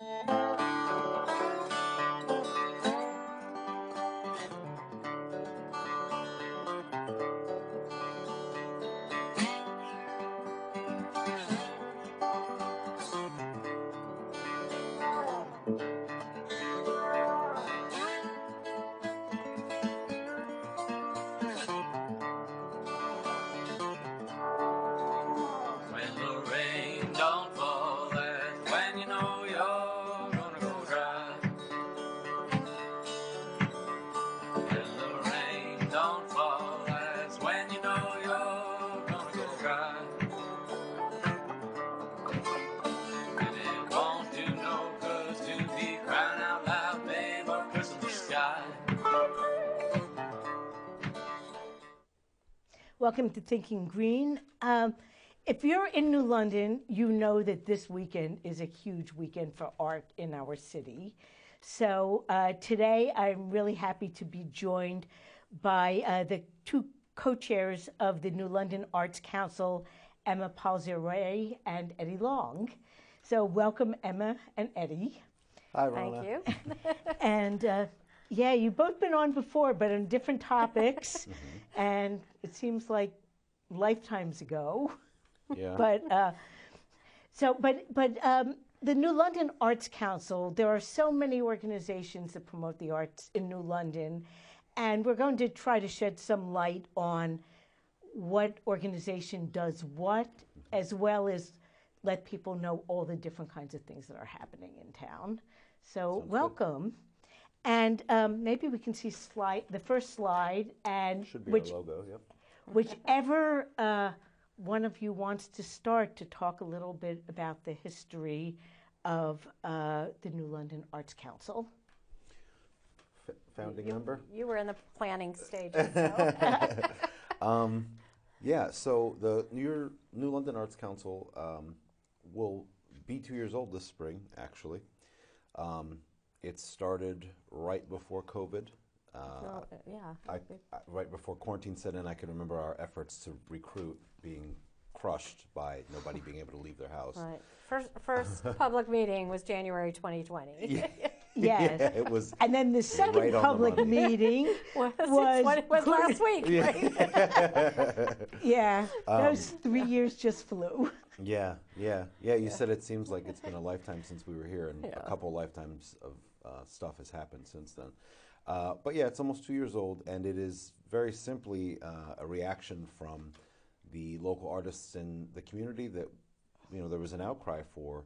When the rain don't fall, that's when you know you're gonna go dry. When the rain don't fall, that's when you know you're gonna go dry. And it won't do no good to be crying out loud, babe, or cursing the sky. Welcome to Thinking Green. If you're in New London, you know that this weekend is a huge weekend for art in our city. So today I'm really happy to be joined by the two co-chairs of the New London Arts Council, Emma Palzere-Rae and Eddie Long. So welcome, Emma and Eddie. Hi, Rona. Thank you. And yeah, you've both been on before, but on different topics, and it seems like lifetimes ago. Yeah. But the New London Arts Council, there are so many organizations that promote the arts in New London, and we're going to try to shed some light on what organization does what, as well as let people know all the different kinds of things that are happening in town. So Sounds welcome. Good. And maybe we can see the first slide, and Should be our logo, yep. whichever one of you wants to start to talk a little bit about the history of the New London Arts Council. Founding member? You were in the planning stages, so. Yeah, so the New London Arts Council will be 2 years old this spring, actually. It started right before COVID. Right before quarantine set in. I can remember our efforts to recruit being crushed by nobody being able to leave their house. Right. First public meeting was January 2020. Yes. Yeah, it was. And then the second right public meeting was last week, right? Yeah, those 3 years just flew. Yeah. You said it seems like it's been a lifetime since we were here, and a couple lifetimes of stuff has happened since then. But yeah, it's almost 2 years old, and it is very simply a reaction from the local artists in the community that, there was an outcry for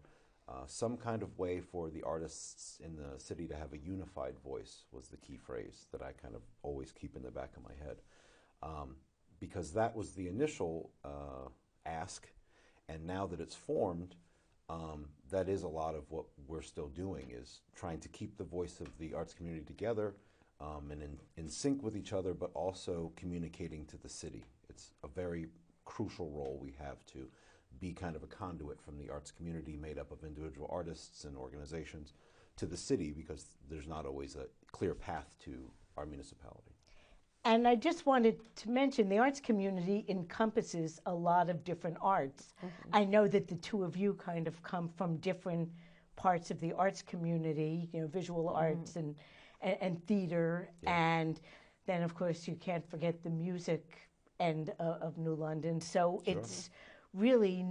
some kind of way for the artists in the city to have a unified voice was the key phrase that I kind of always keep in the back of my head. Because that was the initial ask, and now that it's formed, that is a lot of what we're still doing, is trying to keep the voice of the arts community together and in sync with each other, but also communicating to the city. It's a very crucial role we have to be kind of a conduit from the arts community made up of individual artists and organizations to the city, because there's not always a clear path to our municipality. And I just wanted to mention the arts community encompasses a lot of different arts. Mm-hmm. I know that the two of you kind of come from different parts of the arts community, visual arts and theater, and then of course you can't forget the music end of New London. So it's really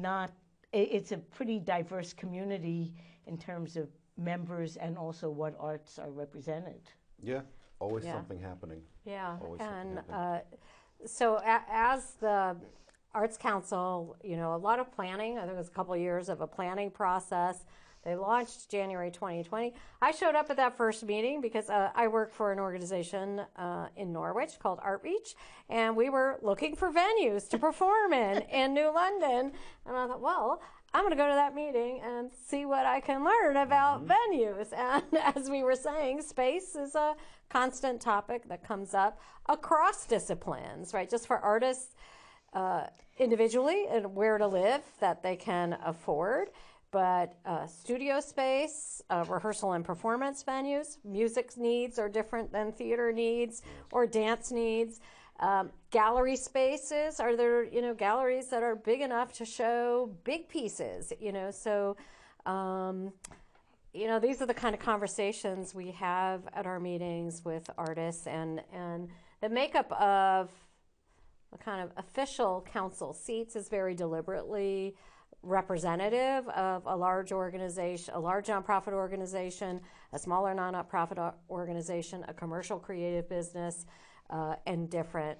it's a pretty diverse community in terms of members and also what arts are represented. Yeah. Always something happening. Yeah, always and so as the Arts Council, a lot of planning. I think it was a couple of years of a planning process. They launched January 2020. I showed up at that first meeting because I work for an organization in Norwich called Artreach, and we were looking for venues to perform in New London. And I thought, well, I'm going to go to that meeting and see what I can learn about venues. And as we were saying, space is a constant topic that comes up across disciplines, right? Just for artists individually and where to live that they can afford. But studio space, rehearsal and performance venues, music needs are different than theater needs or dance needs. Gallery spaces, are there, galleries that are big enough to show big pieces, so, these are the kind of conversations we have at our meetings with artists, and the makeup of the kind of official council seats is very deliberately representative of a large organization, a large nonprofit organization, a smaller nonprofit organization, a commercial creative business, and different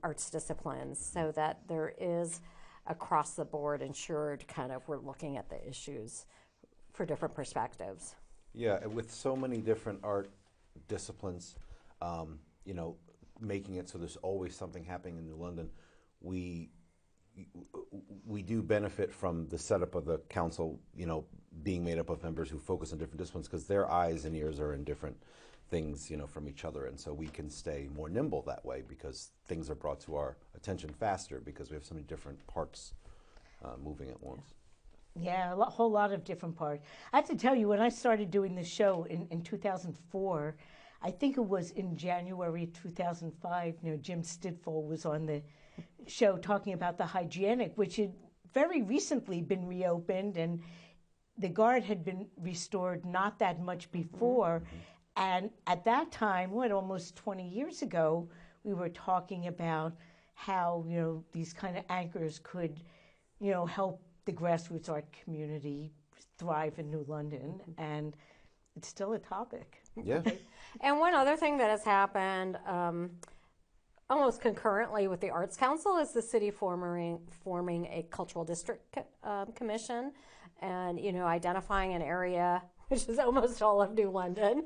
arts disciplines, so that there is across the board ensured kind of we're looking at the issues for different perspectives. Yeah, with so many different art disciplines, making it so there's always something happening in New London, we do benefit from the setup of the council, being made up of members who focus on different disciplines, because their eyes and ears are in different things, from each other, and so we can stay more nimble that way because things are brought to our attention faster because we have so many different parts moving at once. Yeah, whole lot of different parts. I have to tell you, when I started doing this show in 2004, I think it was in January 2005, Jim Stidfall was on the show talking about the Hygienic, which had very recently been reopened, and the Guard had been restored not that much before. And at that time, almost 20 years ago, we were talking about how, these kind of anchors could, help the grassroots art community thrive in New London, and it's still a topic. Yeah. And one other thing that has happened almost concurrently with the Arts Council is the city forming a cultural district commission, and identifying an area, which is almost all of New London,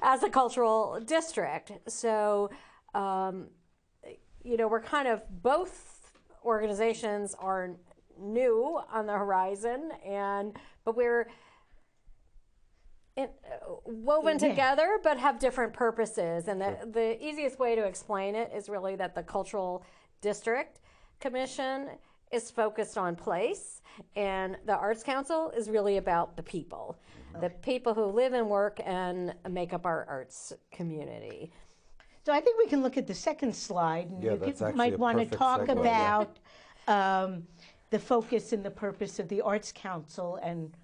as a cultural district. So, we're kind of, both organizations are new on the horizon, but we're woven together, but have different purposes. And the easiest way to explain it is really that the Cultural District Commission is focused on place, and the Arts Council is really about the people, the people who live and work and make up our arts community. So I think we can look at the second slide, and you might want to talk segue, about the focus and the purpose of the Arts Council and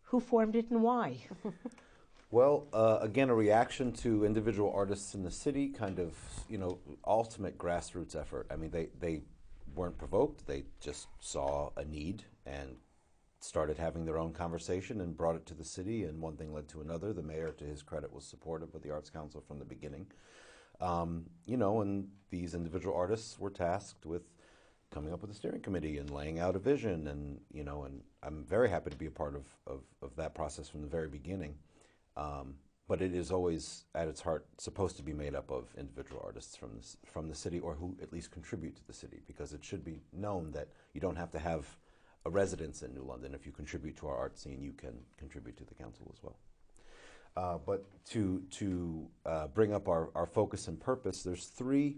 who formed it and why. Well, again, a reaction to individual artists in the city, kind of, ultimate grassroots effort. I mean, they weren't provoked. They just saw a need and started having their own conversation and brought it to the city, and one thing led to another. The mayor, to his credit, was supportive of the Arts Council from the beginning. And these individual artists were tasked with coming up with a steering committee and laying out a vision, and and I'm very happy to be a part of that process from the very beginning. But it is always, at its heart, supposed to be made up of individual artists from the city, or who at least contribute to the city, because it should be known that you don't have to have a residence in New London. If you contribute to our art scene, you can contribute to the council as well. But to bring up our focus and purpose, there's three.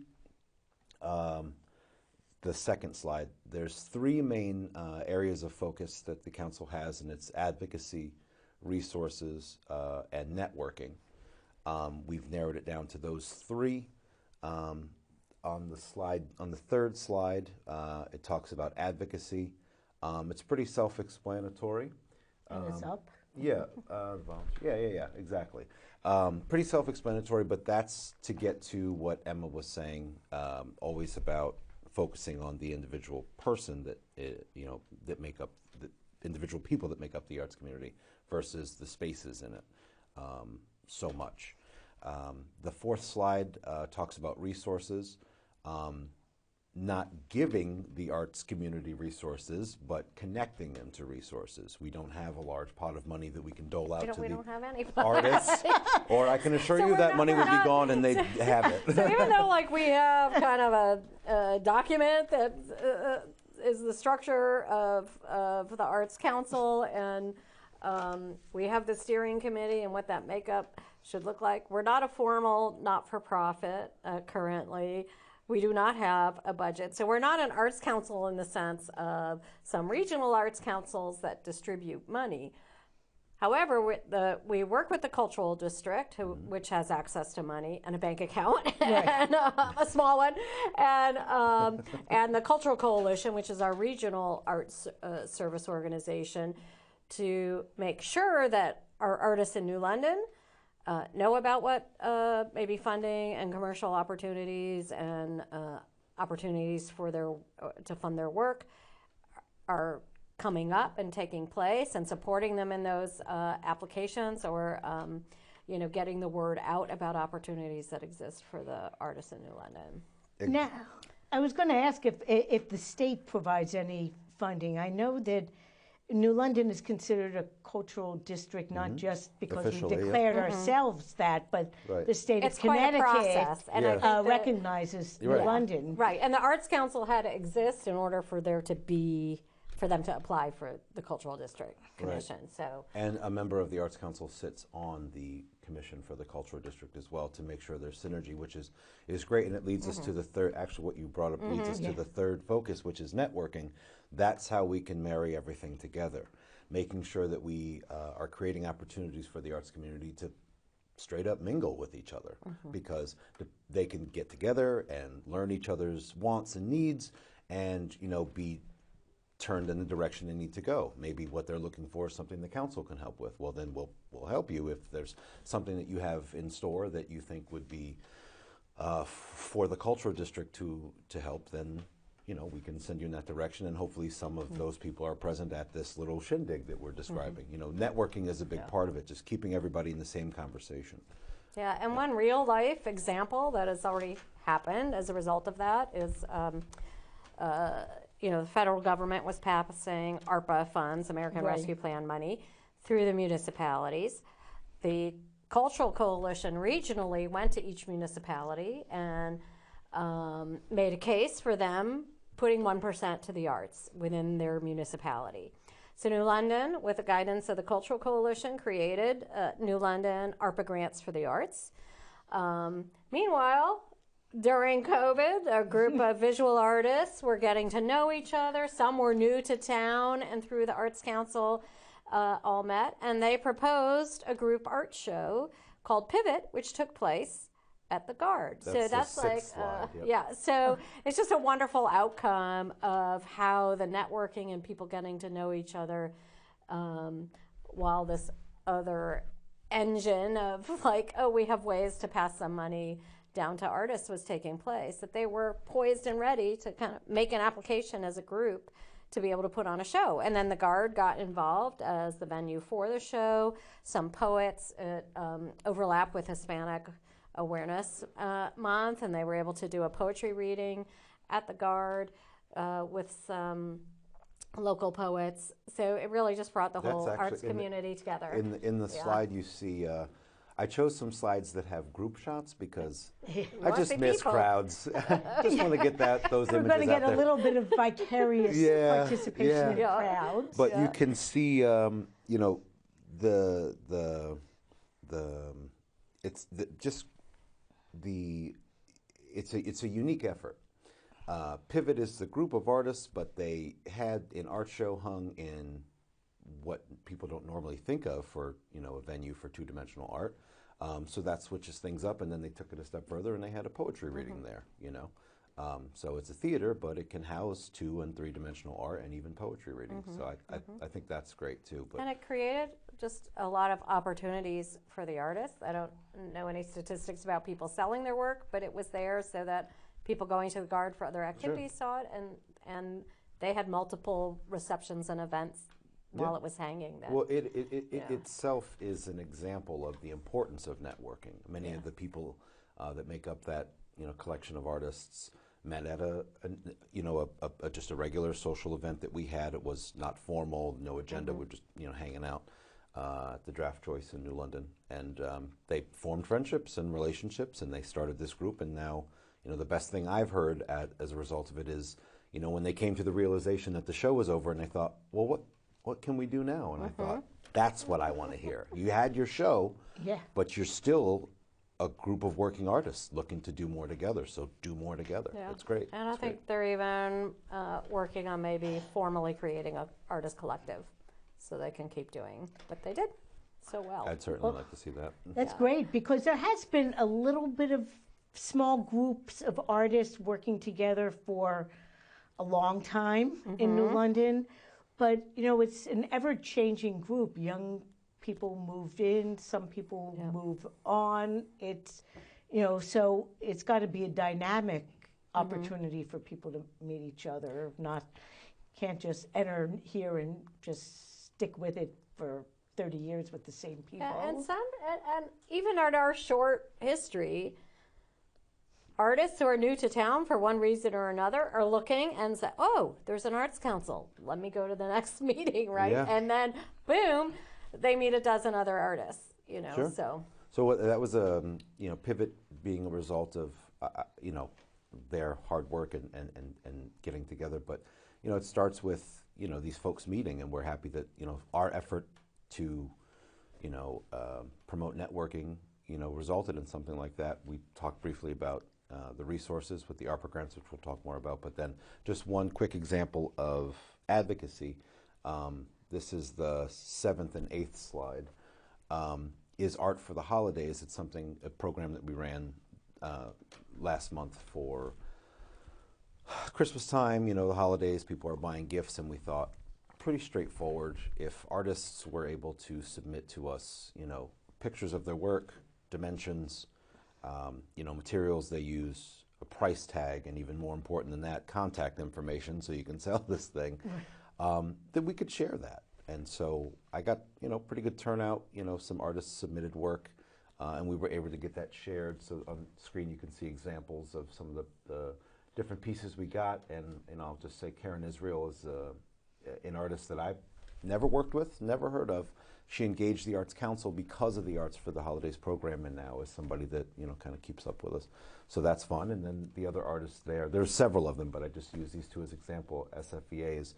The second slide. There's three main areas of focus that the council has, and it's advocacy, resources, and networking. We've narrowed it down to those three. On the third slide, it talks about advocacy. It's pretty self-explanatory. And it's up. Yeah, exactly. Pretty self-explanatory, but that's to get to what Emma was saying, always about focusing on the individual person that make up the individual people that make up the arts community versus the spaces in it so much. The fourth slide talks about resources, not giving the arts community resources, but connecting them to resources. We don't have a large pot of money that we can dole out to we the don't have any artists, or I can assure you that money would be gone and they'd have it. So even though we have kind of a document that is the structure of the Arts Council, and we have the steering committee and what that makeup should look like, we're not a formal not-for-profit currently. We do not have a budget. So we're not an arts council in the sense of some regional arts councils that distribute money. However, we work with the cultural district, which has access to money and a bank account, and a small one, and the Cultural Coalition, which is our regional arts service organization, to make sure that our artists in New London know about what maybe funding and commercial opportunities and opportunities for to fund their work are coming up and taking place, and supporting them in those applications, or getting the word out about opportunities that exist for the artists in New London. Now, I was going to ask if the state provides any funding. I know that New London is considered a cultural district, not just because Officially, we declared ourselves that, but the state It's of quite a Connecticut process, and I think recognizes New London. Right, and the Arts Council had to exist in order for them to apply for the Cultural District Commission. So, and a member of the Arts Council sits on the commission for the Cultural District as well, to make sure there's synergy, which is great, and it leads us to the third, actually what you brought up leads us to the third focus, which is networking. That's how we can marry everything together, making sure that we are creating opportunities for the arts community to straight up mingle with each other, because they can get together and learn each other's wants and needs, and be turned in the direction they need to go. Maybe what they're looking for is something the council can help with. Well, then we'll help you. If there's something that you have in store that you think would be for the cultural district to help, then we can send you in that direction, and hopefully some of those people are present at this little shindig that we're describing. Networking is a big part of it, just keeping everybody in the same conversation. yeah, and one real life example that has already happened as a result of that is the federal government was passing ARPA funds, American Rescue Plan money, through the municipalities. The Cultural Coalition regionally went to each municipality and made a case for them putting 1% to the arts within their municipality. So New London, with the guidance of the Cultural Coalition, created New London ARPA grants for the arts. Meanwhile, during COVID, a group of visual artists were getting to know each other. Some were new to town, and through the Arts Council all met, and they proposed a group art show called Pivot, which took place at the Guard. That's so that's the like, sixth slide, so it's just a wonderful outcome of how the networking and people getting to know each other, while this other engine of we have ways to pass some money down to artists was taking place, that they were poised and ready to kind of make an application as a group to be able to put on a show. And then the Guard got involved as the venue for the show. Some poets overlap with Hispanic Awareness Month, and they were able to do a poetry reading at the Guard with some local poets. So it really just brought the whole arts community together. In the slide you see, I chose some slides that have group shots because I just miss crowds. Just want to get those We're images going to get out a there. little bit of vicarious participation in crowds. But you can see, it's a unique effort. Pivot is the group of artists, but they had an art show hung in what people don't normally think of for a venue for two-dimensional art. So that switches things up, and then they took it a step further and they had a poetry reading there. So it's a theater, but it can house 2- and 3-dimensional art and even poetry readings. So I think that's great too. But and it created just a lot of opportunities for the artists. I don't know any statistics about people selling their work, but it was there so that people going to the Guard for other activities saw it, and they had multiple receptions and events while it was hanging there. Well, it itself is an example of the importance of networking. Many of the people that make up that collection of artists met at just a regular social event that we had. It was not formal, no agenda. We're just hanging out at the Draft Choice in New London, and they formed friendships and relationships, and they started this group. And now, the best thing I've heard as a result of it is, when they came to the realization that the show was over, and they thought, well, what can we do now? And I thought, that's what I want to hear. You had your show, but you're still a group of working artists looking to do more together. So do more together. Yeah. It's great. And I think they're even working on maybe formally creating an artist collective so they can keep doing what they did so well. I'd certainly like to see that. That's great, because there has been a little bit of small groups of artists working together for a long time in New London. But, it's an ever-changing group. Young people moved in, some people move on. It's, so it's got to be a dynamic opportunity for people to meet each other. Can't just enter here and just stick with it for 30 years with the same people. And even in our short history, artists who are new to town for one reason or another are looking and say, oh, there's an arts council. Let me go to the next meeting, right? Yeah. And then, boom, they meet a dozen other artists, Sure. So that was a, Pivot being a result of, their hard work and getting together. But, it starts with, these folks meeting, and we're happy that, our effort to, promote networking, resulted in something like that. We talked briefly about the resources with the ARPA grants, which we'll talk more about, but then just one quick example of advocacy. This is the 7th and 8th slide. Is Art for the Holidays. It's a program that we ran last month for Christmas time, the holidays, people are buying gifts, and we thought, pretty straightforward, if artists were able to submit to us, pictures of their work, dimensions, materials they use, a price tag, and even more important than that, contact information so you can sell this thing, then we could share that. And so I got, pretty good turnout, some artists submitted work, and we were able to get that shared. So on the screen you can see examples of some of the different pieces we got, and I'll just say Karen Israel is an artist that I've never worked with, never heard of. She engaged the Arts Council because of the Arts for the Holidays program, and now is somebody that kind of keeps up with us. So that's fun. And then the other artists there's several of them, but I just use these two as example. SFVA's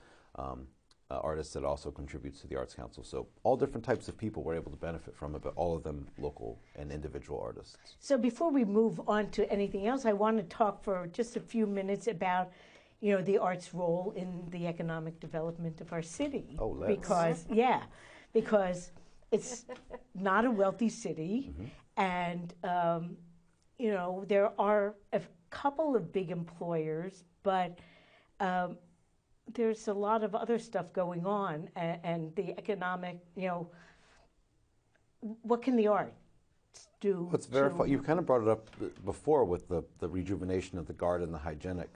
artists that also contributes to the Arts Council. So all different types of people were able to benefit from it, but all of them local and individual artists. So before we move on to anything else, I want to talk for just a few minutes about the arts' role in the economic development of our city. Oh, let's. Because it's not a wealthy city, and there are a couple of big employers, but there's a lot of other stuff going on, and the economic, what can the arts do? It's verified. You kind of brought it up before with the rejuvenation of the Guard and the hygienic.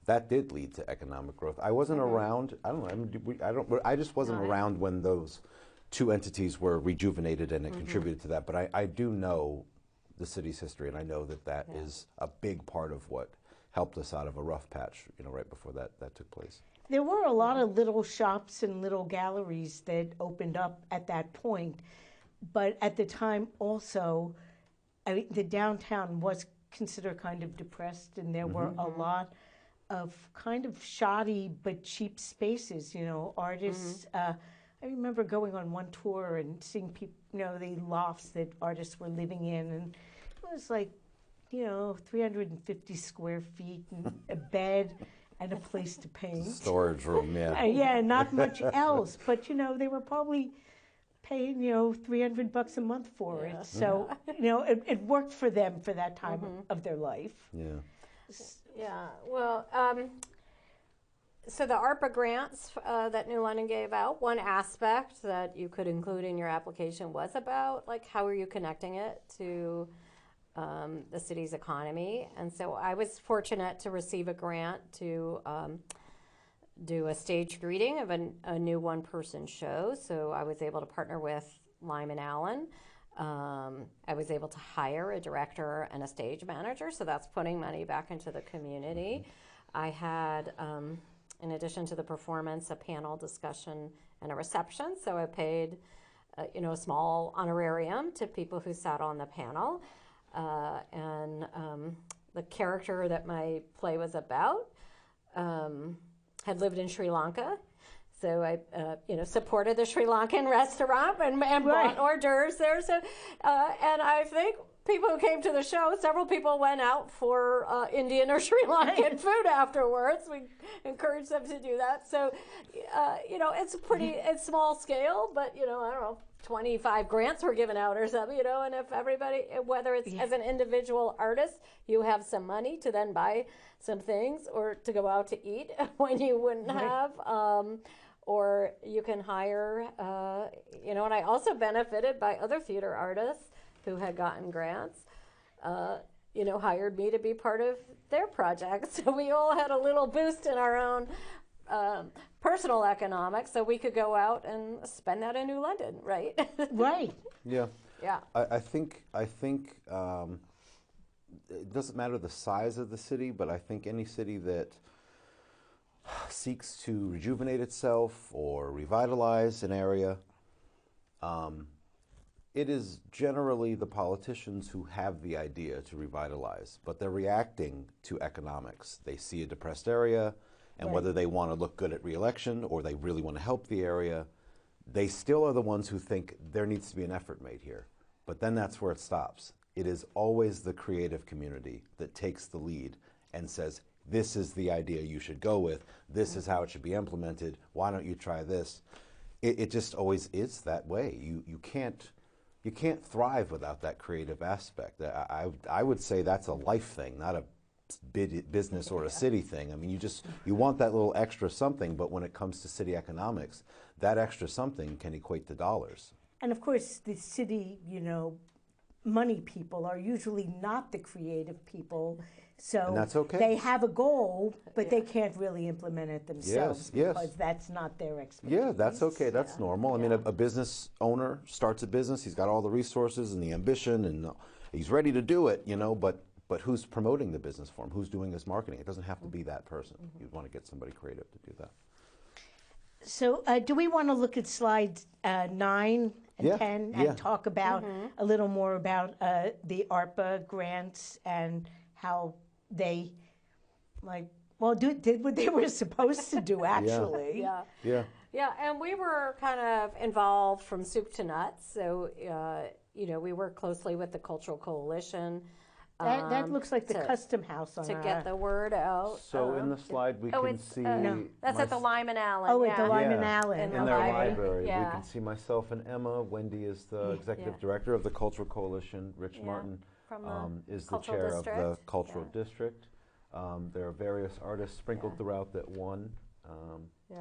That did lead to economic growth. I wasn't around. I don't know. I just wasn't around when those two entities were rejuvenated, and it contributed to that. But I do know the city's history, and I know that is a big part of what helped us out of a rough patch, right before that took place. There were a lot of little shops and little galleries that opened up at that point, but at the time also, the downtown was considered kind of depressed, and there were a lot of kind of shoddy but cheap spaces, artists. I remember going on one tour and seeing people, the lofts that artists were living in, and it was like, 350 square feet and a bed and a place to paint. Storage room, yeah. Yeah, not much else, but they were probably paying, $300 a month for it. So, it worked for them for that time of their life. Yeah. Yeah, well, so the ARPA grants that New London gave out, one aspect that you could include in your application was about, how are you connecting it to the city's economy? And so I was fortunate to receive a grant to do a staged reading of a new one-person show. So I was able to partner with Lyman Allen. I was able to hire a director and a stage manager, so that's putting money back into the community. I had, in addition to the performance, a panel discussion and a reception, so I paid a small honorarium to people who sat on the panel. And the character that my play was about had lived in Sri Lanka. So I, supported the Sri Lankan restaurant and bought hors d'oeuvres there. So, and I think people who came to the show, several people went out for Indian or Sri Lankan food afterwards. We encouraged them to do that. So, it's small scale, but, I don't know, 25 grants were given out or something, and if everybody, whether it's as an individual artist, you have some money to then buy some things or to go out to eat when you wouldn't have, or you can hire, and I also benefited by other theater artists who had gotten grants, hired me to be part of their projects. So we all had a little boost in our own personal economics, so we could go out and spend that in New London, right? Right. Yeah. Yeah. I think it doesn't matter the size of the city, but I think any city that seeks to rejuvenate itself or revitalize an area, it is generally the politicians who have the idea to revitalize, but they're reacting to economics. They see a depressed area, and Right. whether they want to look good at re-election or they really want to help the area, they still are the ones who think there needs to be an effort made here. But then that's where it stops. It is always the creative community that takes the lead and says, this is the idea you should go with, this is how it should be implemented, why don't you try this? It just always is that way. You can't thrive without that creative aspect. I would say that's a life thing, not a business or a city thing. I mean, you want that little extra something, but when it comes to city economics, that extra something can equate to dollars. And of course, the city, money people are usually not the creative people. So And that's okay. they have a goal, but they can't really implement it themselves Yes. because that's not their expertise. Yeah, that's okay. That's normal. I mean, a business owner starts a business. He's got all the resources and the ambition, and he's ready to do it, but who's promoting the business for him? Who's doing his marketing? It doesn't have to be that person. You'd want to get somebody creative to do that. So do we want to look at slides 9 and Yeah, 10 yeah. and talk about a little more about the ARPA grants and how they did what they were supposed to do, actually. Yeah. Yeah, and we were kind of involved from soup to nuts. So, we work closely with the Cultural Coalition. That looks like the to- Custom House on to our... get the word out. So in the slide, we can see... No. That's at the Lyman Allen. Oh, at the yeah. Lyman Yeah. Allen. In In the their library. library. Yeah. We can see myself and Emma. Wendy is the executive director of the Cultural Coalition. Rich Martin From the is the Cultural chair of the District. Cultural District. There are various artists sprinkled throughout that won. Yeah.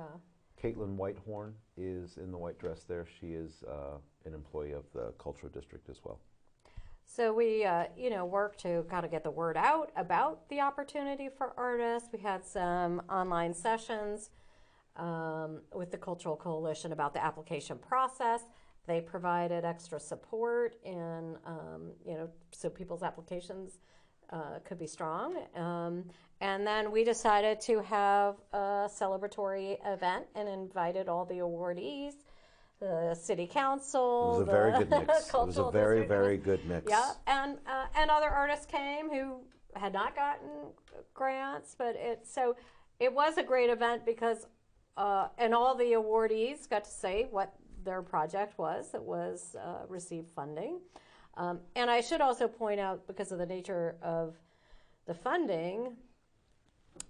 Caitlin Whitehorn is in the white dress there. She is an employee of the Cultural District as well. So we, work to kind of get the word out about the opportunity for artists. We had some online sessions with the Cultural Coalition about the application process. They provided extra support in, so people's applications could be strong. And then we decided to have a celebratory event and invited all the awardees, the city council. It was a very good mix. It was a very, very good mix. Yeah, and other artists came who had not gotten grants, but it was a great event because and all the awardees got to say what their project was that was received funding. And I should also point out, because of the nature of the funding,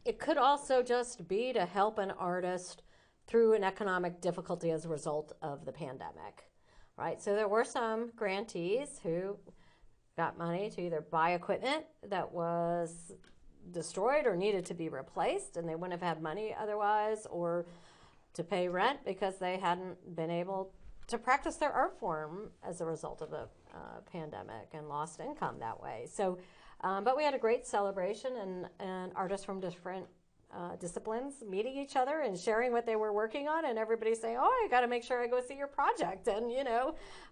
it could also just be to help an artist through an economic difficulty as a result of the pandemic, right? So there were some grantees who got money to either buy equipment that was destroyed or needed to be replaced, and they wouldn't have had money otherwise, or to pay rent because they hadn't been able to practice their art form as a result of the pandemic and lost income that way. So, but we had a great celebration, and artists from different disciplines meeting each other and sharing what they were working on, and everybody saying, "Oh, I got to make sure I go see your project," and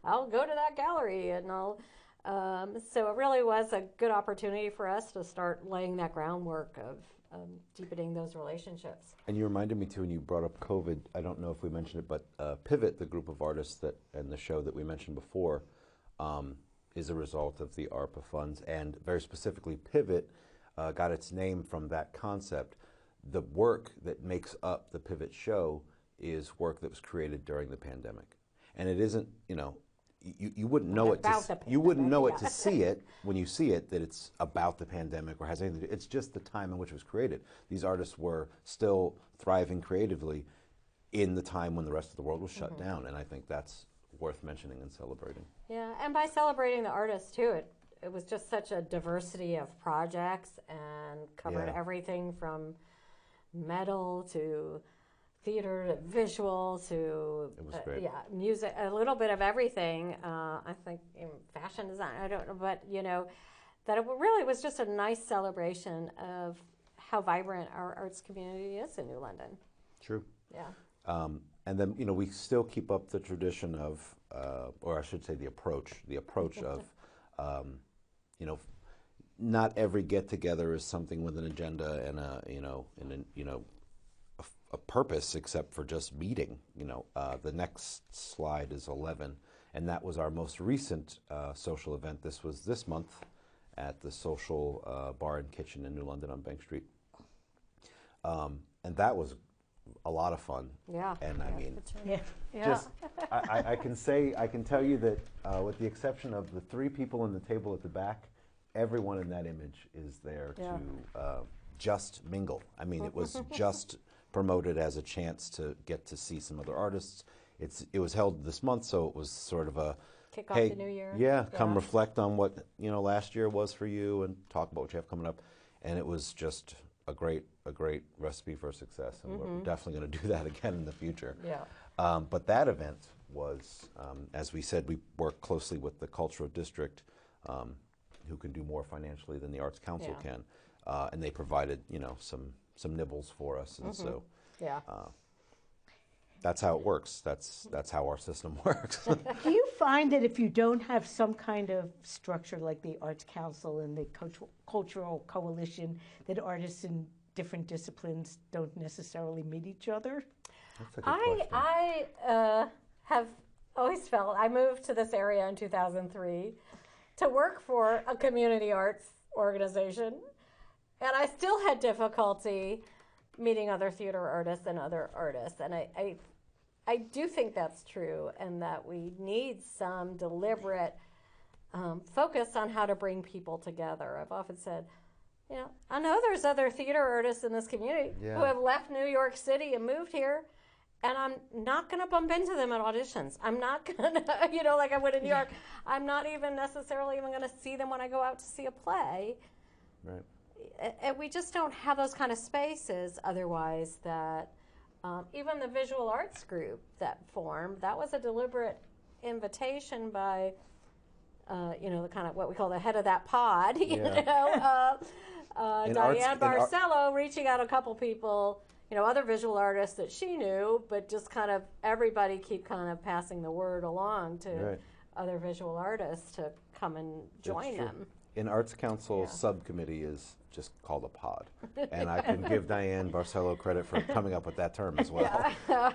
I'll go to that gallery, and I'll. So it really was a good opportunity for us to start laying that groundwork of deepening those relationships. And you reminded me too when you brought up COVID. I don't know if we mentioned it, but Pivot, the group of artists and the show that we mentioned before, is a result of the ARPA funds, and very specifically, Pivot got its name from that concept. The work that makes up the Pivot show is work that was created during the pandemic, and it isn't, you wouldn't know it. You wouldn't know it to see it when you see it that it's about the pandemic or has anything to do. It's just the time in which it was created. These artists were still thriving creatively in the time when the rest of the world was shut down, and I think that's worth mentioning and celebrating. Yeah, and by celebrating the artists too, it was just such a diversity of projects and covered everything from metal to theater to visual to It was great. music, a little bit of everything. I think even fashion design, I don't know, but that it really was just a nice celebration of how vibrant our arts community is in New London. True. Yeah. And then, we still keep up the tradition of, or I should say the approach of, not every get-together is something with an agenda and a purpose except for just meeting. The next slide is 11, and that was our most recent social event. This was this month at the Social Bar and Kitchen in New London on Bank Street. And that was a lot of fun. Yeah. And I mean, Yeah. just I can tell you that with the exception of the 3 people on the table at the back, everyone in that image is there to just mingle. I mean, it was just promoted as a chance to get to see some other artists. It was held this month, so it was sort of a Kick off hey, the new year. Yeah, come reflect on what last year was for you and talk about what you have coming up. And it was just a great recipe for success, and we're definitely going to do that again in the future. Yeah. But that event was, as we said, we work closely with the Cultural District, who can do more financially than the Arts Council can, and they provided some nibbles for us, and so that's how it works. That's how our system works. Do you find that if you don't have some kind of structure like the Arts Council and the Cultural Coalition, that artists in different disciplines don't necessarily meet each other? That's a good question. I have always felt, I moved to this area in 2003 to work for a community arts organization, and I still had difficulty meeting other theater artists and other artists. And I do think that's true, and that we need some deliberate focus on how to bring people together. I've often said, I know there's other theater artists in this community who have left New York City and moved here, and I'm not going to bump into them at auditions. I'm not going to, like I would in New York, I'm not even necessarily even going to see them when I go out to see a play. Right. And we just don't have those kind of spaces otherwise. That even the visual arts group that formed, that was a deliberate invitation by, the kind of what we call the head of that pod, Diane Barcelo, reaching out a couple people, other visual artists that she knew, but just kind of everybody keep kind of passing the word along to other visual artists to come and join them. An Arts Council subcommittee is just called a pod, and I can give Diane Barcelo credit for coming up with that term as well. But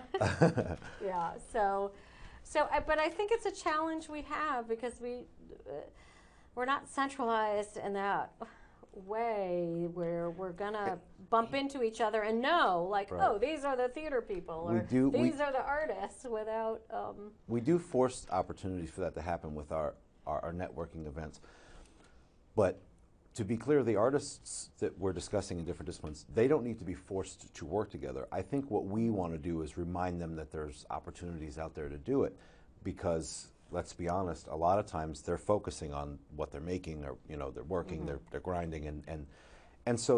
I think it's a challenge we have because we're not centralized in that way where we're gonna bump into each other and know, like, oh, these are the theater people, or these are the artists, without. We do force opportunities for that to happen with our networking events. But to be clear, the artists that we're discussing in different disciplines, they don't need to be forced to work together. I think what we want to do is remind them that there's opportunities out there to do it, because let's be honest, a lot of times they're focusing on what they're making, or they're working, they're grinding, and so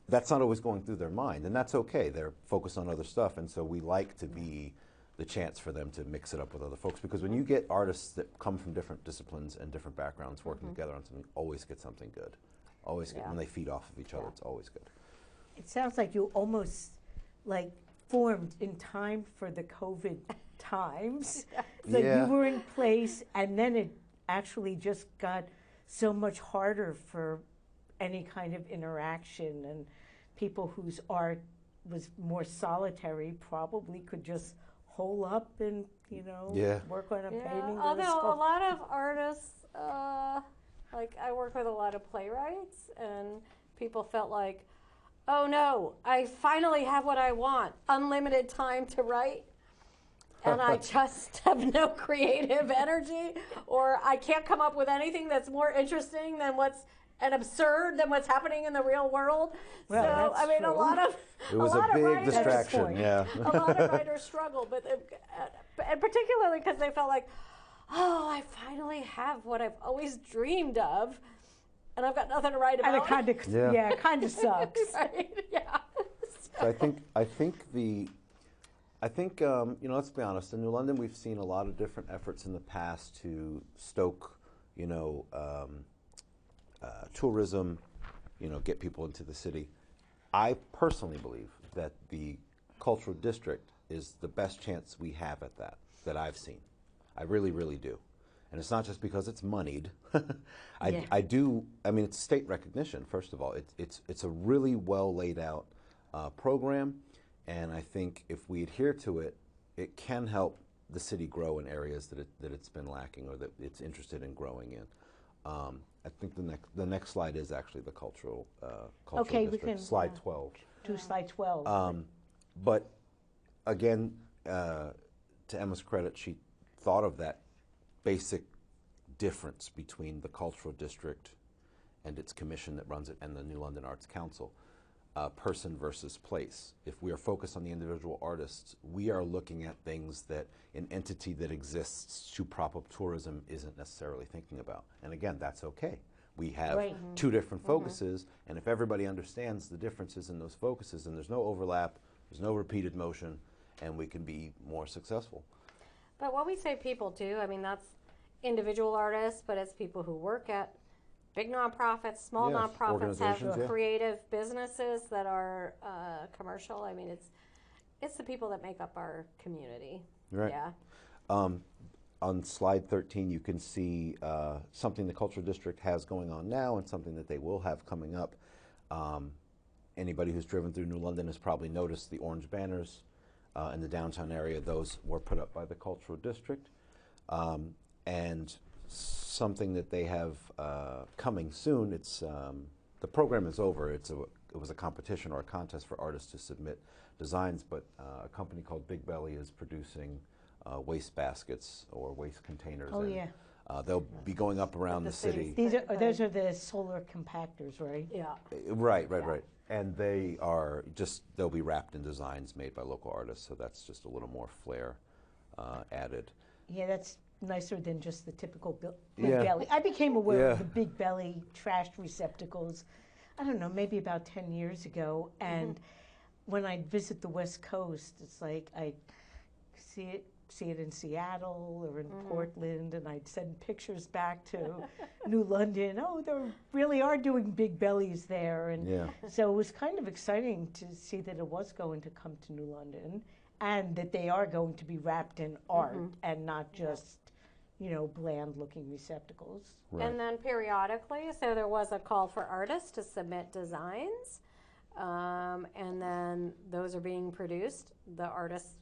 that's not always going through their mind, and that's okay. They're focused on other stuff, and so we like to be the chance for them to mix it up with other folks, because when you get artists that come from different disciplines and different backgrounds working together on something, always get something good. Always get, when they feed off of each other, it's always good. It sounds like you almost formed in time for the COVID times. So you were in place, and then it actually just got so much harder for any kind of interaction, and people whose art was more solitary probably could just hole up and work on a painting. Although a lot of artists, I work with a lot of playwrights, and people felt like, oh no, I finally have what I want, unlimited time to write, and I just have no creative energy, or I can't come up with anything that's more interesting than and absurd than what's happening in the real world. Well, so I mean, true. It was a big distraction. A lot of writers struggle, and particularly because they felt like, oh, I finally have what I've always dreamed of, and I've got nothing to write about. And it kind of sucks. Right? Yeah. So let's be honest. In New London, we've seen a lot of different efforts in the past to stoke, tourism, get people into the city. I personally believe that the cultural district is the best chance we have at that I've seen. I really, really do. And it's not just because it's moneyed. I mean, it's state recognition, first of all. It's a really well laid out program. And I think if we adhere to it, it can help the city grow in areas that it's been lacking or that it's interested in growing in. I think the next slide is actually the cultural Okay, district. we can Slide 12. do slide 12. But again, to Emma's credit, she thought of that basic difference between the cultural district and its commission that runs it and the New London Arts Council. Person versus place. If we are focused on the individual artists, we are looking at things that an entity that exists to prop up tourism isn't necessarily thinking about. And again, that's okay. We have two different focuses, and if everybody understands the differences in those focuses, and there's no overlap, there's no repeated motion, and we can be more successful. But what we say people do, I mean, that's individual artists, but it's people who work at big nonprofits, small nonprofits, have creative businesses that are commercial. I mean, it's the people that make up our community. Right. Yeah. On slide 13, you can see something the Cultural District has going on now and something that they will have coming up. Anybody who's driven through New London has probably noticed the orange banners in the downtown area. Those were put up by the Cultural District. And something that they have coming soon, it's the program is over. It was a competition or a contest for artists to submit designs, but a company called Big Belly is producing waste baskets or waste containers. Oh, and, yeah. they'll be going up around the city. Those are the solar compactors, right? Yeah. Right. And they'll be wrapped in designs made by local artists, so that's just a little more flair added. Yeah, that's nicer than just the typical Big Belly. I became aware of the Big Belly trash receptacles, I don't know, maybe about 10 years ago. And when I'd visit the West Coast, it's like I see it in Seattle or in Portland, and I'd send pictures back to New London. Oh, they really are doing Big Bellies there. And so it was kind of exciting to see that it was going to come to New London and that they are going to be wrapped in art and not just bland-looking receptacles. Right. And then periodically, so there was a call for artists to submit designs, and then those are being produced. The artists,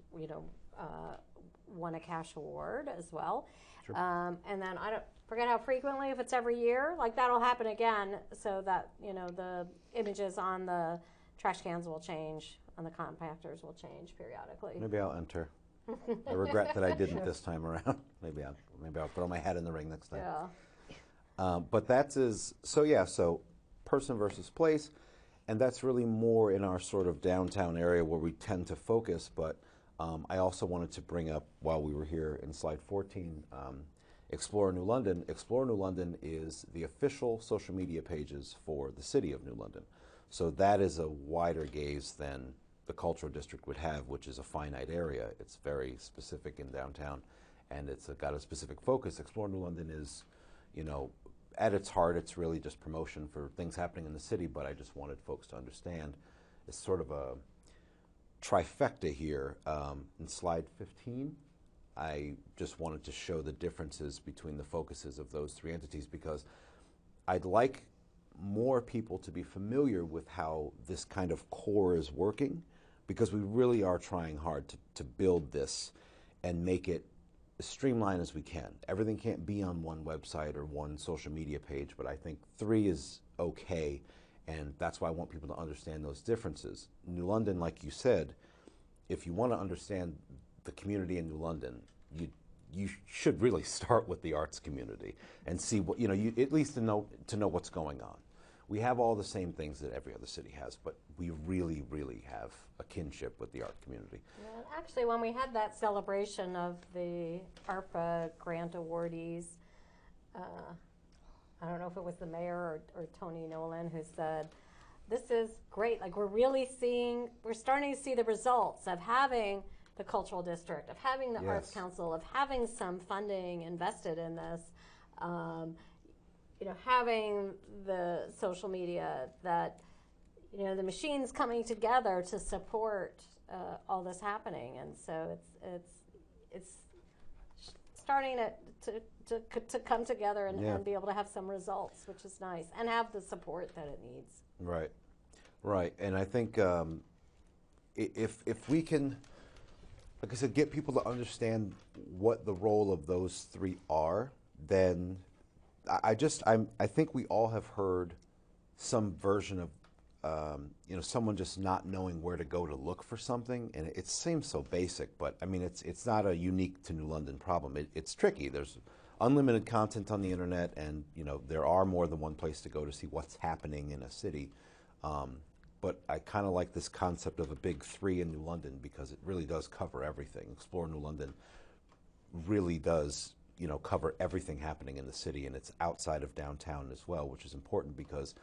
won a cash award as well. Sure. And then I don't forget how frequently, if it's every year, like that'll happen again, so that the images on the trash cans will change, and the compactors will change periodically. Maybe I'll enter. I regret that I didn't this time around. Maybe I'll throw my hat in the ring next time. Yeah. But so person versus place, and that's really more in our sort of downtown area where we tend to focus. But I also wanted to bring up, while we were here in slide 14, Explore New London. Explore New London is the official social media pages for the city of New London. So that is a wider gaze than the Cultural District would have, which is a finite area. It's very specific in downtown, and it's got a specific focus. Explore New London is, at its heart, it's really just promotion for things happening in the city, but I just wanted folks to understand it's sort of a trifecta here. In slide 15, I just wanted to show the differences between the focuses of those three entities, because I'd like more people to be familiar with how this kind of core is working, because we really are trying hard to build this and make it as streamlined as we can. Everything can't be on one website or one social media page, but I think 3 is okay, and that's why I want people to understand those differences. New London, like you said, if you want to understand the community in New London, you should really start with the arts community and see what, at least to know what's going on. We have all the same things that every other city has, but we really, really have a kinship with the art community. Yeah, actually, when we had that celebration of the ARPA grant awardees, I don't know if it was the mayor or Tony Nolan who said, this is great. Like we're starting to see the results of having the cultural district, of having the Arts Council, of having some funding invested in this, having the social media, that, the machines coming together to support all this happening. And so it's starting to come together and be able to have some results, which is nice, and have the support that it needs. Right. And I think if we can, like I said, get people to understand what the role of those three are, then I think we all have heard some version of someone just not knowing where to go to look for something, and it seems so basic, but I mean it's not a unique to New London problem. It's tricky. There's unlimited content on the internet, and there are more than one place to go to see what's happening in a city. But I kind of like this concept of a big three in New London, because it really does cover everything. Explore New London really does, cover everything happening in the city, and it's outside of downtown as well, which is important because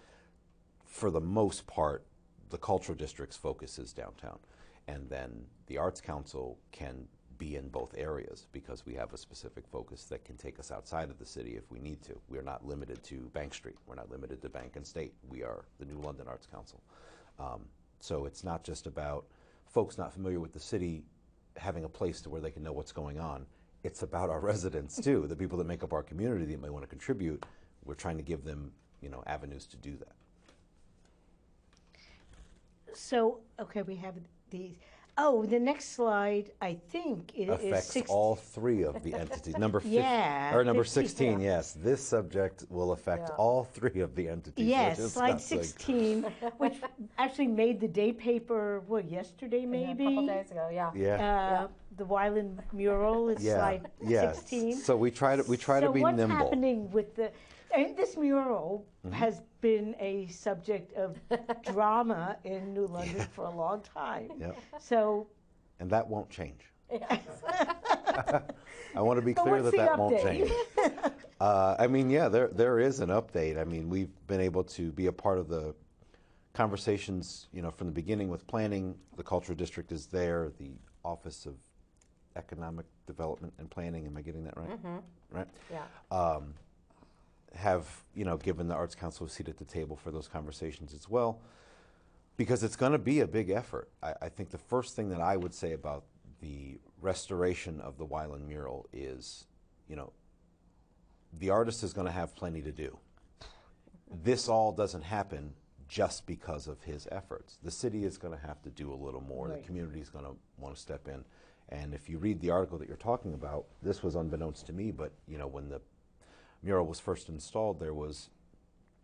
for the most part, the cultural district's focus is downtown. And then the Arts Council can be in both areas because we have a specific focus that can take us outside of the city if we need to. We're not limited to Bank Street. We're not limited to Bank and State. We are the New London Arts Council. So it's not just about folks not familiar with the city having a place to where they can know what's going on. It's about our residents too, the people that make up our community that may want to contribute. We're trying to give them, avenues to do that. So, okay, we have these. Oh, the next slide, I think, affects is all three of the entities. Number 16, yes. This subject will affect all three of the entities. Yes, slide 16, which actually made the day paper, yesterday maybe? A couple days ago, the Weiland mural is slide 16. So we try to be nimble. So what's happening with this mural has been a subject of drama in New London for a long time. So, and that won't change. Yes. I want to be clear that won't change. There is an update. I mean, we've been able to be a part of the conversations, from the beginning with planning. The Cultural District is there. The Office of Economic Development and Planning. Am I getting that right? Mm-hmm. Right. Yeah. Have given the Arts Council a seat at the table for those conversations as well, because it's going to be a big effort. I think the first thing that I would say about the restoration of the Weiland mural is, the artist is going to have plenty to do. This all doesn't happen just because of his efforts. The city is going to have to do a little more. Right. The community is going to want to step in. And if you read the article that you're talking about, this was unbeknownst to me, but when the mural was first installed, there was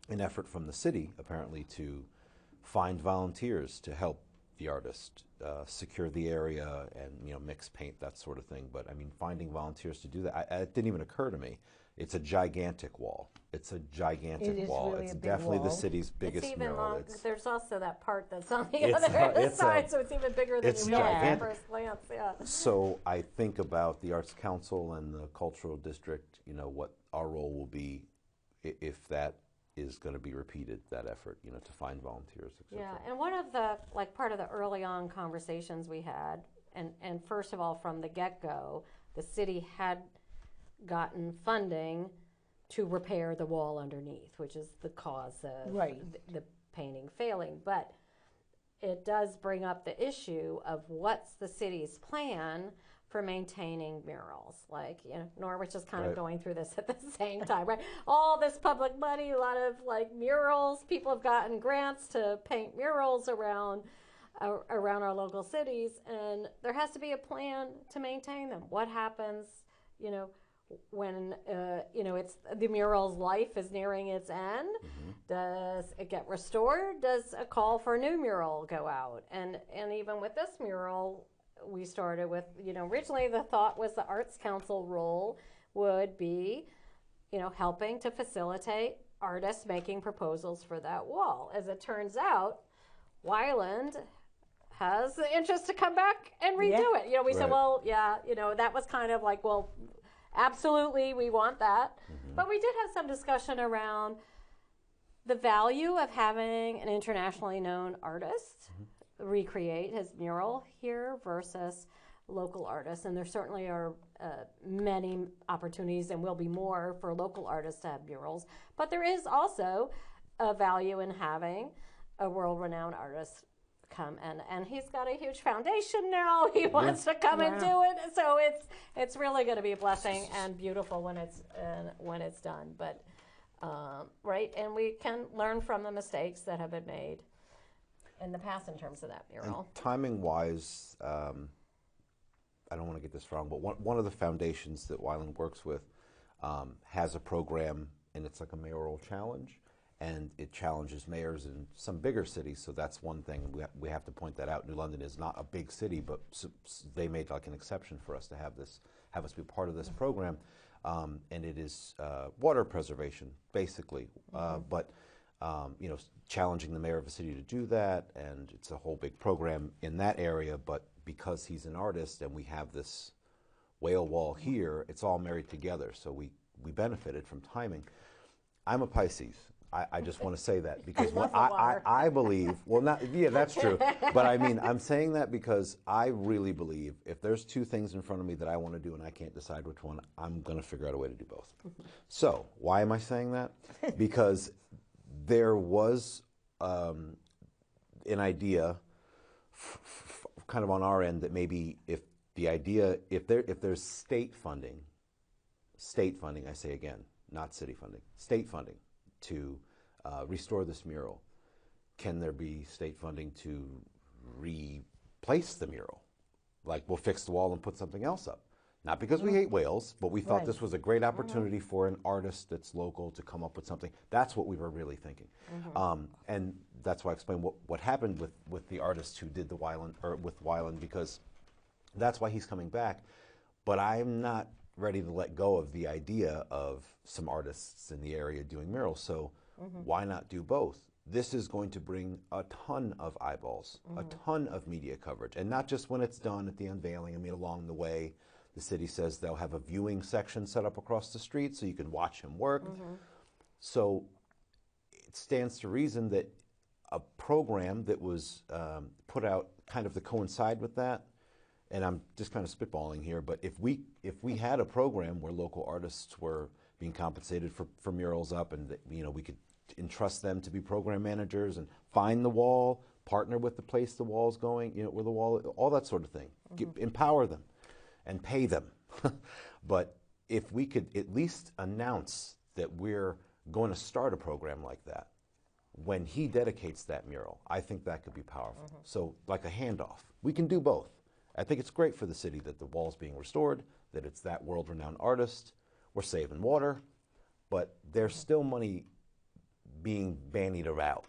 an effort from the city, apparently, to find volunteers to help the artist secure the area and mix paint, that sort of thing. But I mean, finding volunteers to do that, it didn't even occur to me. It's a gigantic wall. It's a gigantic wall. Really it's a big definitely wall. The city's biggest it's even mural. Long, there's also that part that's on the other side, so it's even bigger than you realize at first glance. Yeah. So I think about the Arts Council and the Cultural District, what our role will be if that is going to be repeated, that effort, to find volunteers, etc. Yeah, and one of the, part of the early on conversations we had, and first of all, from the get-go, the city had gotten funding to repair the wall underneath, which is the cause of the painting failing. But it does bring up the issue of what's the city's plan for maintaining murals. Norwich is kind of going through this at the same time, right? All this public money, a lot of murals. People have gotten grants to paint murals around our local cities, and there has to be a plan to maintain them. What happens, when it's the mural's life is nearing its end? Mm-hmm. Does it get restored? Does a call for a new mural go out? And even with this mural, we started with, originally the thought was the Arts Council role would be, helping to facilitate artists making proposals for that wall. As it turns out, Weiland has the interest to come back and redo it. We said, that was kind of absolutely, we want that. Mm-hmm. But we did have some discussion around the value of having an internationally known artist recreate his mural here versus local artists. And there certainly are many opportunities, and will be more, for local artists to have murals. But there is also a value in having a world-renowned artist come, and he's got a huge foundation now. He wants to come and do it, so it's really going to be a blessing and beautiful when it's done. But right, and we can learn from the mistakes that have been made in the past in terms of that mural. And timing-wise, I don't want to get this wrong, but one of the foundations that Weiland works with has a program, and it's like a mayoral challenge, and it challenges mayors in some bigger cities. So that's one thing we have to point that out. New London is not a big city, but they made like an exception for us to have us be part of this program, and it is water preservation basically, but you know, challenging the mayor of a city to do that, and it's a whole big program in that area. But because he's an artist and we have this whale wall here, it's all married together, so we benefited from timing. I'm a Pisces. I just want to say that because what I believe, well, not, yeah, that's true, but I mean, I'm saying that because I really believe if there's two things in front of me that I want to do and I can't decide which one, I'm going to figure out a way to do both. So why am I saying that? Because there was an idea kind of on our end that maybe if there's state funding, I say again, not city funding, state funding to restore this mural, can there be state funding to replace the mural? Like, we'll fix the wall and put something else up. Not because we hate whales, but we thought this was a great opportunity for an artist that's local to come up with something. That's what we were really thinking. And that's why I explained what happened with the artist who did the Weiland, or with Weiland, because that's why he's coming back. But I'm not ready to let go of the idea of some artists in the area doing murals. So why not do both? This is going to bring a ton of eyeballs, a ton of media coverage, and not just when it's done at the unveiling. I mean, along the way, the city says they'll have a viewing section set up across the street so you can watch him work. So it stands to reason that a program that was put out kind of to coincide with that, and I'm just kind of spitballing here, but if we had a program where local artists were being compensated for murals up, and that, you know, we could entrust them to be program managers and find the wall, partner with the place the wall's going, you know, where the wall, all that sort of thing, empower them and pay them. But if we could at least announce that we're going to start a program like that when he dedicates that mural, I think that could be powerful. So like a handoff, we can do both. I think it's great for the city that the wall's being restored, that it's that world-renowned artist. We're saving water, but there's still money being bandied about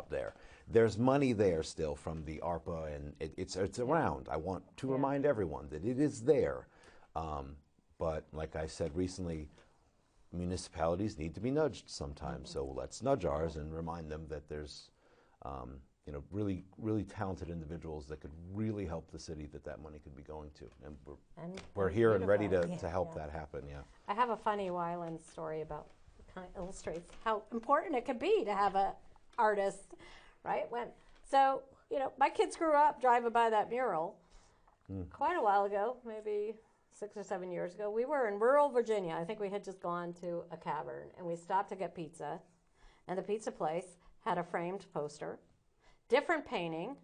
there. There's money there still from the ARPA, and it's around. I want to remind everyone that it is there. But like I said recently, municipalities need to be nudged sometimes. So let's nudge ours and remind them that there's you know, really, really talented individuals that could really help the city that money could be going to. And we're here and ready to help that happen, I have a funny Weiland story about, kind of illustrates how important it could be to have an artist, right? So, you know, my kids grew up driving by that mural quite a while ago, maybe 6 or 7 years ago. We were in rural Virginia. I think we had just gone to a cavern, and we stopped to get pizza, and the pizza place had a framed poster, different painting,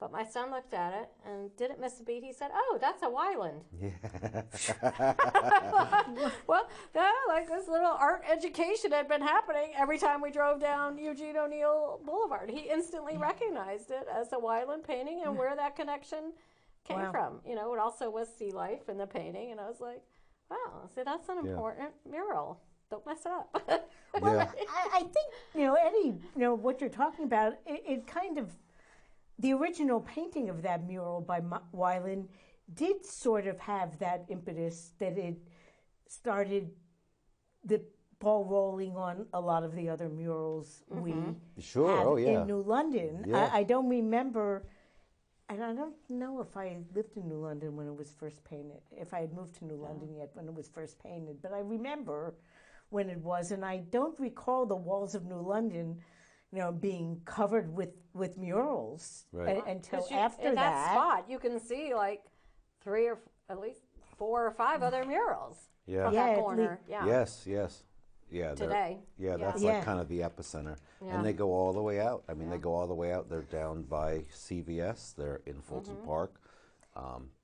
but my son looked at it and didn't miss a beat. He said, "Oh, that's a Weiland." Well, yeah, like this little art education had been happening every time we drove down Eugene O'Neill Boulevard. He instantly recognized it as a Weiland painting and where that connection came from. You know, it also was sea life in the painting, and I was like, wow, see, that's an important mural. Don't mess it up. Well, I think, you know, Eddie, you know, what you're talking about, it kind of, the original painting of that mural by Weiland did sort of have that impetus that it started the ball rolling on a lot of the other murals we have in New London. I don't remember, and I don't know if I lived in New London when it was first painted, if I had moved to New London yet when it was first painted, but I remember when it was, and I don't recall the walls of New London, being covered with murals until 'Cause after in that that. spot, you can see like 3 or at least 4 or 5 other murals Yeah. from Yeah, that at corner. Yeah. Yes, yes. Yeah, Today. Yeah, that's Yeah. like kind of the epicenter. Yeah. And they go all the way out. I mean, they go all the way out. They're down by CVS. They're in Fulton Park.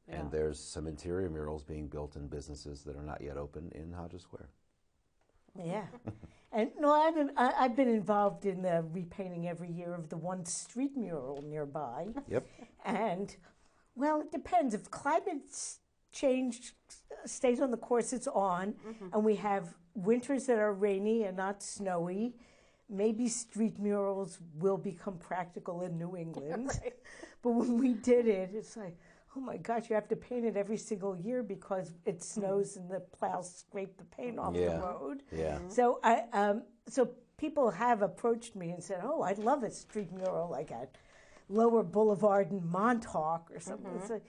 And there's some interior murals being built in businesses that are not yet open in Hodges Square. Yeah, and I've been involved in the repainting every year of the one street mural nearby. Yep. And well, it depends. If climate change stays on the course it's on, and we have winters that are rainy and not snowy, maybe street murals will become practical in New England. Right. But when we did it, it's like, oh my gosh, you have to paint it every single year because it snows and the plows scrape the paint off the road. Yeah. So so people have approached me and said, "Oh, I'd love a street mural like at Lower Boulevard in Montauk or something." It's like,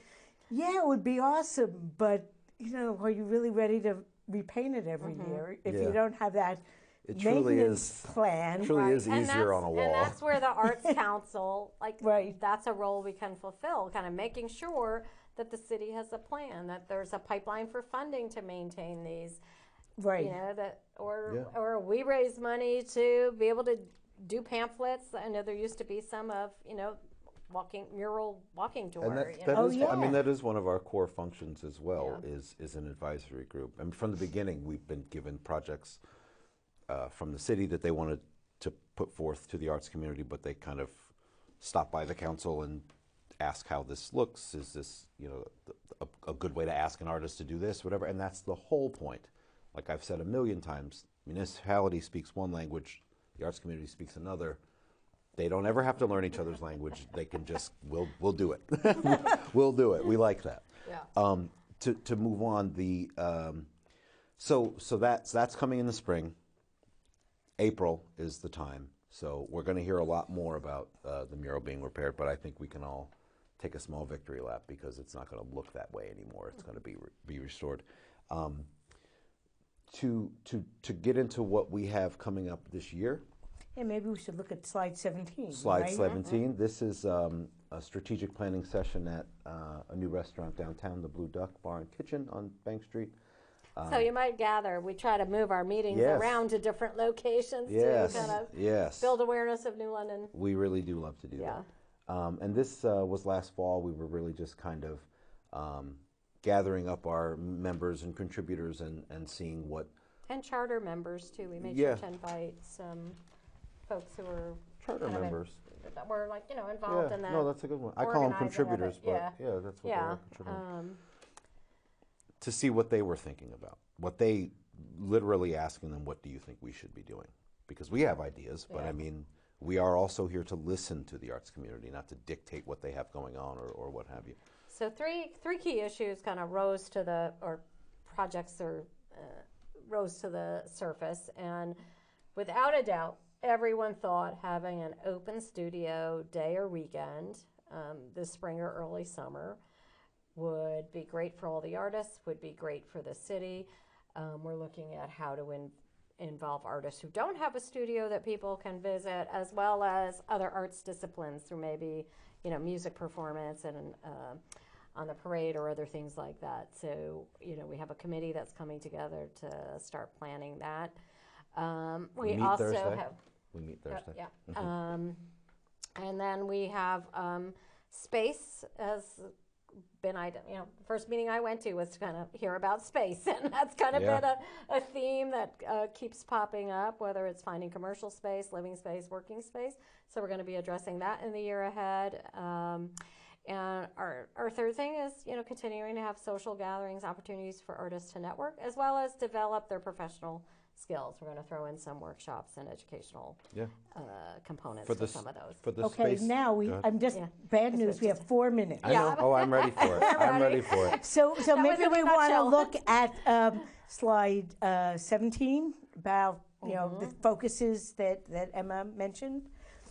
yeah, it would be awesome, but are you really ready to repaint it every year if you don't have that It truly maintenance is. plan? It truly is And easier on a And wall. that's where the Arts Council, Right. that's a role we can fulfill, kind of making sure that the city has a plan, that there's a pipeline for funding to maintain these. Right. Or we raise money to be able to do pamphlets. I know there used to be some of, mural walking tour. And I mean, that is one of our core functions as well, is an advisory group. And from the beginning, we've been given projects from the city that they wanted to put forth to the arts community, but they kind of stop by the council and ask how this looks. Is this, a good way to ask an artist to do this, whatever? And that's the whole point. Like I've said a million times, municipality speaks one language, the arts community speaks another. They don't ever have to learn each other's language. They can just, we'll do it. We'll do it. We like that. Yeah. To move on, so that's coming in the spring. April is the time. So we're going to hear a lot more about the mural being repaired, but I think we can all take a small victory lap because it's not going to look that way anymore. It's going to be restored. To get into what we have coming up this year. Yeah, maybe we should look at slide 17. Slide right? 17. This is a strategic planning session at a new restaurant downtown, the Blue Duck Bar and Kitchen on Bank Street. So you might gather, we try to move our meetings around to different locations to kind of build awareness of New London. We really do love to do that. And this was last fall. We were really just kind of gathering up our members and contributors and seeing what... And charter members, too. We made sure to invite some folks who were... Charter members. That were, involved in that. No, that's a good one. I call them contributors, but that's what they are, contributors. To see what they were thinking about. What they... Literally asking them, what do you think we should be doing? Because we have ideas, but I mean... We are also here to listen to the arts community, not to dictate what they have going on or what have you. So three key issues kind of rose to the surface, and without a doubt, everyone thought having an open studio day or weekend this spring or early summer would be great for all the artists, would be great for the city. We're looking at how to involve artists who don't have a studio that people can visit, as well as other arts disciplines through maybe, music performance and on the parade or other things like that. So, we have a committee that's coming together to start planning that. We meet also Thursday. have... We meet Thursday. Yeah. And then we have space as been, the first meeting I went to was to kind of hear about space, and that's kind of been a theme that keeps popping up, whether it's finding commercial space, living space, working space. So we're going to be addressing that in the year ahead. And our third thing is, continuing to have social gatherings, opportunities for artists to network, as well as develop their professional skills. We're going to throw in some workshops and educational components for some of those. For the Okay, space. now bad news. We have 4 minutes. I know. Oh, I'm ready for it. I'm ready for it. So maybe was in a we want to nutshell. look at slide 17 about the focuses that Emma mentioned.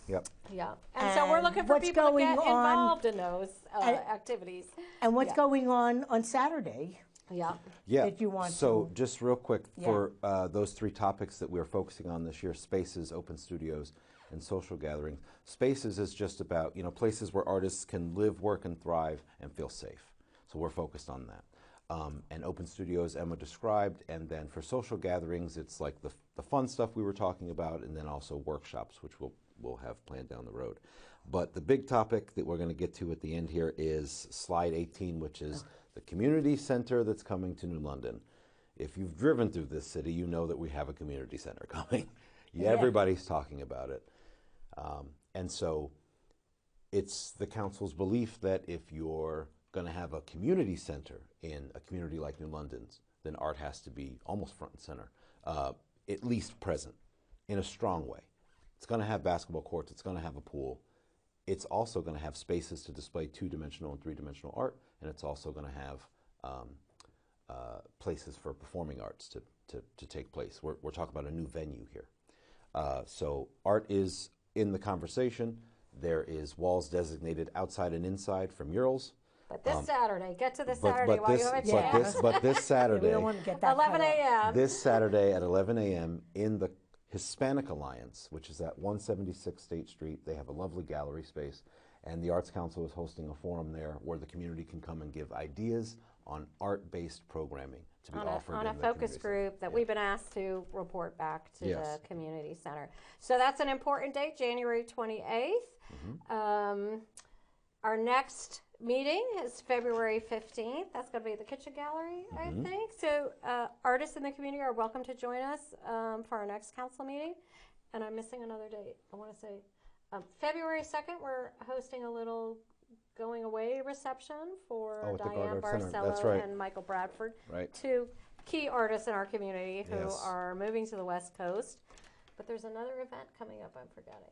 Yep. Yeah, and so we're looking for what's people to going get on- involved in those activities. And what's going on Saturday? Yeah. Yeah. that you want so to- just real quick, Yeah. for those three topics that we're focusing on this year, spaces, open studios, and social gatherings. Spaces is just about, places where artists can live, work, and thrive and feel safe. So we're focused on that. And open studios, Emma described, and then for social gatherings, it's like the fun stuff we were talking about, and then also workshops, which we'll have planned down the road. But the big topic that we're going to get to at the end here is slide 18, which is the community center that's coming to New London. If you've driven through this city, you know that we have a community center coming. Everybody's talking about it. And so it's the council's belief that if you're going to have a community center in a community like New London's, then art has to be almost front and center, at least present in a strong way. It's going to have basketball courts. It's going to have a pool. It's also going to have spaces to display two-dimensional and three-dimensional art, and it's also going to have places for performing arts to take place. We're talking about a new venue here. So art is in the conversation. There is walls designated outside and inside for murals. But this Saturday, get to this Saturday while you have a chance. But this Saturday, we don't want to get that 11 cut off. a.m. this Saturday at 11 a.m. in the Hispanic Alliance, which is at 176 State Street. They have a lovely gallery space, and the Arts Council is hosting a forum there where the community can come and give ideas on art-based programming to be offered on in a the focus community group center. that we've been asked to report back to Yes. the community center. So that's an important date, January 28th. Our next meeting is February 15th. That's going to be at the Kitchen Gallery, I think. So artists in the community are welcome to join us for our next council meeting. And I'm missing another date. I want to say February 2nd, we're hosting a little going away reception for at the Diane Arts Center. That's Barcelo right. and Michael Bradford, Right. two key artists in our community who Yes. are moving to the West Coast. But there's another event coming up I'm forgetting.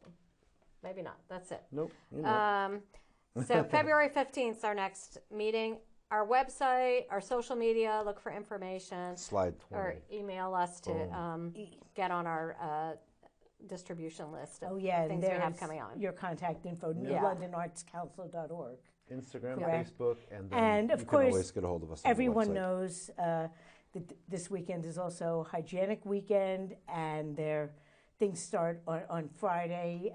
Maybe not. That's it. Nope. You know. So February 15th is our next meeting. Our website, our social media, look for information. Slide 20. Or email us to get on our distribution list of Oh, yeah, and things we have there's coming on. your contact info, Yeah. newlondonartscouncil.org. Instagram, Correct. Facebook, and then And of you course, can always get a hold of us on Everyone the website. knows that this weekend is also Hygienic Weekend, and things start on Friday.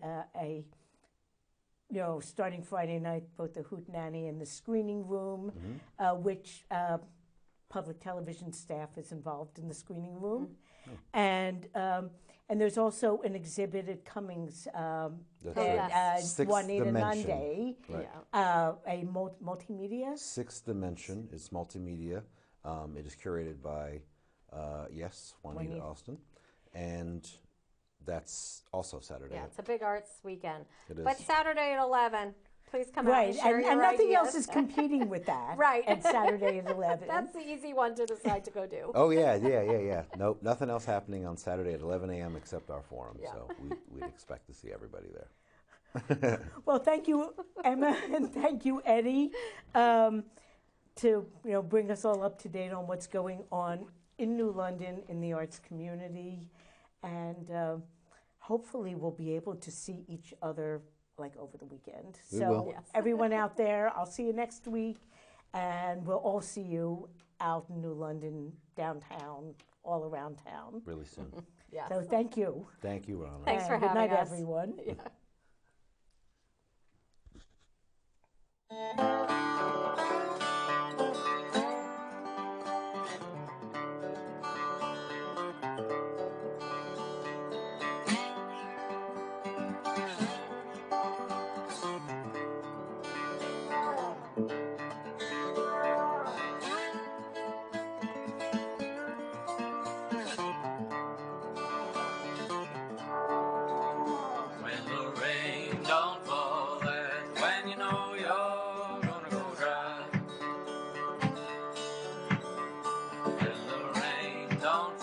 Starting Friday night, both the Hootenanny and the Screening Room, which public television staff is involved in the Screening Room, and there's also an exhibit at Cummings That's right. Sixth Juanita Dimension. Nande, Right. a multimedia. Sixth Dimension is multimedia. It is curated by, Juanita Austin. And that's also Saturday. Yeah, it's a big arts weekend. It is. But Saturday at 11, please come out Right, and share and your nothing ideas. else is competing with that. Right. At Saturday at 11. That's the easy one to decide to go do. Oh, yeah. Nope, nothing else happening on Saturday at 11 a.m. except our forum. Yeah. So we'd expect to see everybody there. Well, thank you, Emma, and thank you, Eddie, to bring us all up to date on what's going on in New London in the arts community, and hopefully we'll be able to see each other over the weekend. We So will. Yes. everyone out there, I'll see you next week, and we'll all see you out in New London, downtown, all around town. Really soon. Yes. So thank you. Thank you, Rana. Thanks for And good having night, us. everyone. When the rain don't fall, that's when you know you're gonna go dry. When the rain don't